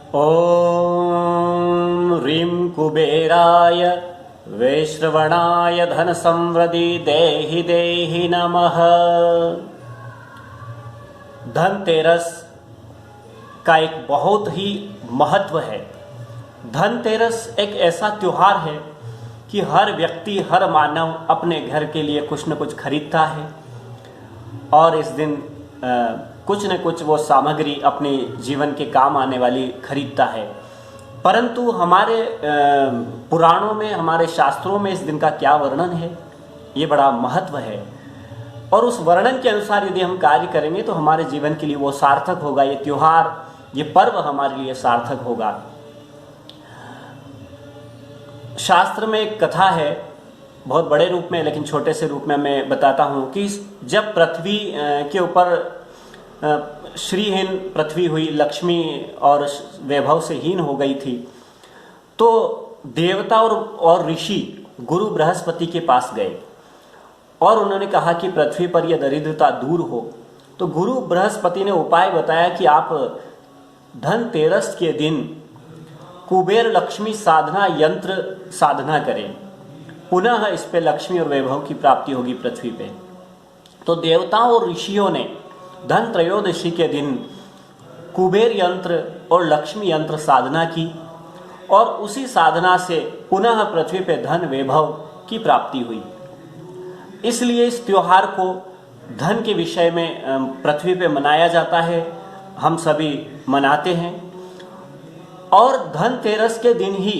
ॐ ह्रीं कुबेराय वैश्रवणाय धन संवृद्धि देहि देहि नमः। धनतेरस का एक बहुत ही महत्व है। धनतेरस एक ऐसा त्योहार है कि हर व्यक्ति, हर मानव अपने घर के लिए कुछ न कुछ खरीदता है और इस दिन कुछ न कुछ वो सामग्री अपने जीवन के काम आने वाली खरीदता है। परंतु हमारे पुराणों में, हमारे शास्त्रों में इस दिन का क्या वर्णन है, ये बड़ा महत्व है और उस वर्णन के अनुसार यदि हम कार्य करेंगे तो हमारे जीवन के लिए वो सार्थक होगा। ये त्योहार, ये पर्व हमारे लिए सार्थक होगा। शास्त्र में एक कथा है, बहुत बड़े रूप में लेकिन छोटे से रूप में मैं बताता हूँ कि जब पृथ्वी के ऊपर श्रीहीन पृथ्वी हुई, लक्ष्मी और वैभव से हीन हो गई थी, तो देवता और ऋषि गुरु बृहस्पति के पास गए और उन्होंने कहा कि पृथ्वी पर यह दरिद्रता दूर हो। तो गुरु बृहस्पति ने उपाय बताया कि आप धनतेरस के दिन कुबेर लक्ष्मी साधना यंत्र साधना करें, पुनः इस पे लक्ष्मी और वैभव की प्राप्ति होगी पृथ्वी पे। तो देवताओं और ऋषियों ने धन त्रयोदशी के दिन कुबेर यंत्र और लक्ष्मी यंत्र साधना की और उसी साधना से पुनः पृथ्वी पे धन वैभव की प्राप्ति हुई। इसलिए इस त्योहार को धन के विषय में पृथ्वी पे मनाया जाता है, हम सभी मनाते हैं। और धनतेरस के दिन ही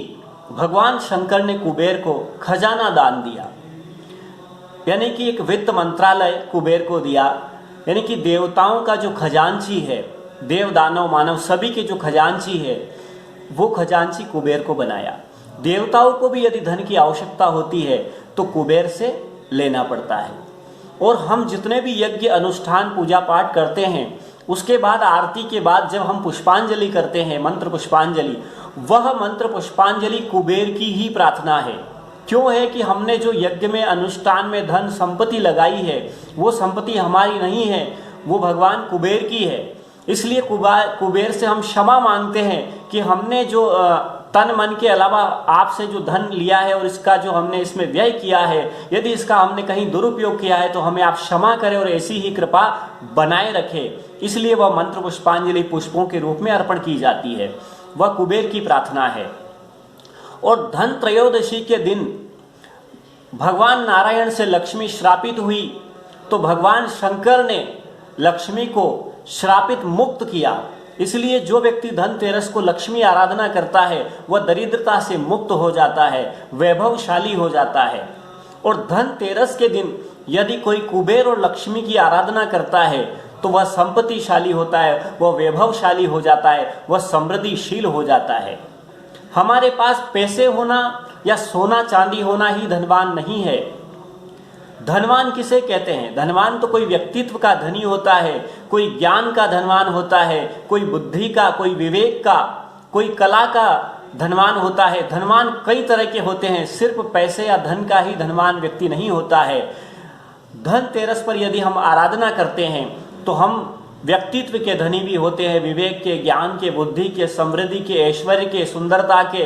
भगवान शंकर ने कुबेर को खजाना दान दिया, यानी कि एक वित्त मंत्रालय कुबेर को दिया, यानी कि देवताओं का जो खजांची है, देव दानव मानव सभी के जो खजांची है, वो खजांची कुबेर को बनाया। देवताओं को भी यदि धन की आवश्यकता होती है तो कुबेर से लेना पड़ता है। और हम जितने भी यज्ञ अनुष्ठान पूजा पाठ करते हैं, उसके बाद आरती के बाद जब हम पुष्पांजलि करते हैं, मंत्र पुष्पांजलि, वह मंत्र पुष्पांजलि कुबेर की ही प्रार्थना है। क्यों है कि हमने जो यज्ञ में, अनुष्ठान में धन संपत्ति लगाई है, वो संपत्ति हमारी नहीं है, वो भगवान कुबेर की है। इसलिए कुबेर से हम क्षमा मांगते हैं कि हमने जो तन मन के अलावा आपसे जो धन लिया है और इसका जो हमने इसमें व्यय किया है, यदि इसका हमने कहीं दुरुपयोग किया है तो हमें आप क्षमा करें और ऐसी ही कृपा बनाए रखें। इसलिए वह मंत्र पुष्पांजलि पुष्पों के रूप में अर्पण की जाती है, वह कुबेर की प्रार्थना है। और धन त्रयोदशी के दिन भगवान नारायण से लक्ष्मी श्रापित हुई, तो भगवान शंकर ने लक्ष्मी को श्रापित मुक्त किया। इसलिए जो व्यक्ति धनतेरस को लक्ष्मी आराधना करता है वह दरिद्रता से मुक्त हो जाता है, वैभवशाली हो जाता है। और धनतेरस के दिन यदि कोई कुबेर और लक्ष्मी की आराधना करता है तो वह संपत्तिशाली होता है, वह वैभवशाली हो जाता है, वह समृद्धिशील हो जाता है। हमारे पास पैसे होना या सोना चांदी होना ही धनवान नहीं है। धनवान किसे कहते हैं? धनवान तो कोई व्यक्तित्व का धनी होता है, कोई ज्ञान का धनवान होता है, कोई बुद्धि का, कोई विवेक का, कोई कला का धनवान होता है। धनवान कई तरह के होते हैं, सिर्फ पैसे या धन का ही धनवान व्यक्ति नहीं होता है। धनतेरस पर यदि हम आराधना करते हैं तो हम व्यक्तित्व के धनी भी होते हैं, विवेक के, ज्ञान के, बुद्धि के, समृद्धि के, ऐश्वर्य के, सुंदरता के,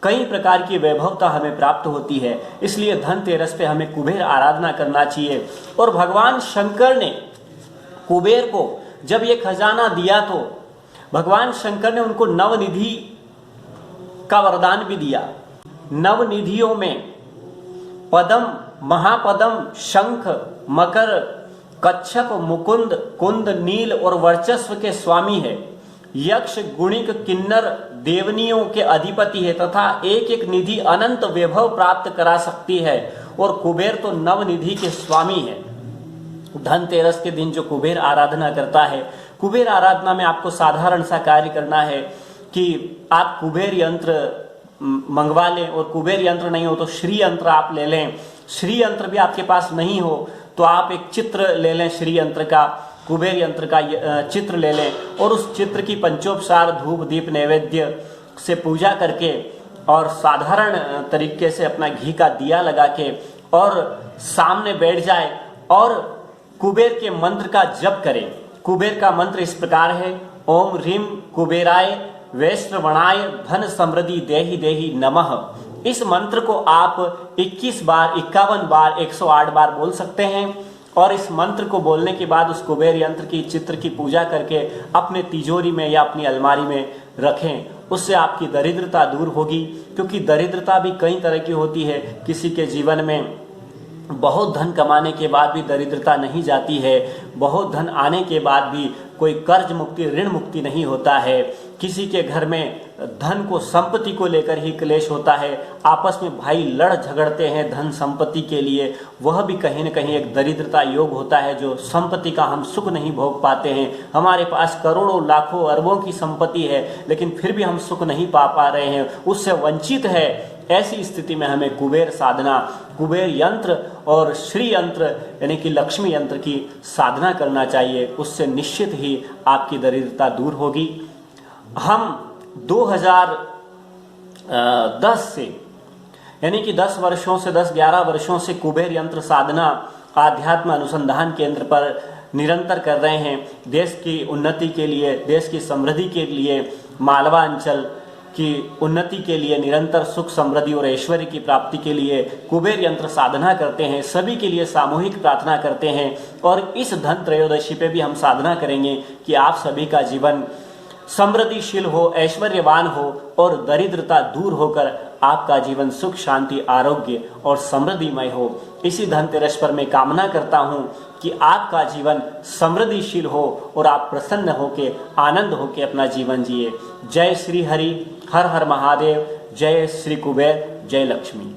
कई प्रकार की वैभवता हमें प्राप्त होती है। इसलिए धनतेरस पे हमें कुबेर आराधना करना चाहिए। और भगवान शंकर ने कुबेर को जब ये खजाना दिया तो भगवान शंकर ने उनको नवनिधि का वरदान भी दिया। नवनिधियों में पद्म, महापद्म, शंख, मकर, कच्छप, मुकुंद, कुंद, नील और वर्चस्व के स्वामी है। यक्ष, गुणिक, किन्नर देवनियों के अधिपति है तथा एक एक निधि अनंत वैभव प्राप्त करा सकती है। और कुबेर तो नवनिधि के स्वामी है। धनतेरस के दिन जो कुबेर आराधना करता है, कुबेर आराधना में आपको साधारण सा कार्य करना है कि आप कुबेर यंत्र मंगवा लें, और कुबेर यंत्र नहीं हो तो श्री यंत्र आप ले लें। श्री यंत्र भी आपके पास नहीं हो तो आप एक चित्र ले लें श्री यंत्र का, कुबेर यंत्र का चित्र ले लें और उस चित्र की पंचोपचार धूप दीप नैवेद्य से पूजा करके और साधारण तरीके से अपना घी का दिया लगा के और सामने बैठ जाए और कुबेर के मंत्र का जप करें। कुबेर का मंत्र इस प्रकार है, ओम ह्रीम कुबेराय वैश्रवणाय धन समृद्धि देहि देहि नमः। इस मंत्र को आप 21 बार, 51 बार, 108 बार बोल सकते हैं और इस मंत्र को बोलने के बाद उस कुबेर यंत्र की चित्र की पूजा करके अपने तिजोरी में या अपनी अलमारी में रखें। उससे आपकी दरिद्रता दूर होगी, क्योंकि दरिद्रता भी कई तरह की होती है। किसी के जीवन में बहुत धन कमाने के बाद भी दरिद्रता नहीं जाती है, बहुत धन आने के बाद भी कोई कर्ज मुक्ति, ऋण मुक्ति नहीं होता है। किसी के घर में धन को, संपत्ति को लेकर ही क्लेश होता है, आपस में भाई लड़ झगड़ते हैं धन संपत्ति के लिए, वह भी कहीं न कहीं एक दरिद्रता योग होता है, जो संपत्ति का हम सुख नहीं भोग पाते हैं। हमारे पास करोड़ों, लाखों, अरबों की संपत्ति है, लेकिन फिर भी हम सुख नहीं पा रहे हैं, उससे वंचित है। ऐसी स्थिति में हमें कुबेर साधना, कुबेर यंत्र और श्री यंत्र यानी कि लक्ष्मी यंत्र की साधना करना चाहिए। उससे निश्चित ही आपकी दरिद्रता दूर होगी। हम 2010 से यानी कि 10 वर्षों से, 10-11 वर्षों से कुबेर यंत्र साधना आध्यात्म अनुसंधान केंद्र पर निरंतर कर रहे हैं। देश की उन्नति के लिए, देश की समृद्धि के लिए, मालवा अंचल की उन्नति के लिए, निरंतर सुख समृद्धि और ऐश्वर्य की प्राप्ति के लिए कुबेर यंत्र साधना करते हैं। सभी के लिए सामूहिक प्रार्थना करते हैं और इस धन त्रयोदशी पे भी हम साधना करेंगे कि आप सभी का जीवन समृद्धिशील हो, ऐश्वर्यवान हो और दरिद्रता दूर होकर आपका जीवन सुख, शांति, आरोग्य और समृद्धिमय हो। इसी धनतेरस पर मैं कामना करता हूँ कि आपका जीवन समृद्धिशील हो और आप प्रसन्न होके, आनंद होके अपना जीवन जिए। जय श्री हरि, हर हर महादेव, जय श्री कुबेर, जय लक्ष्मी।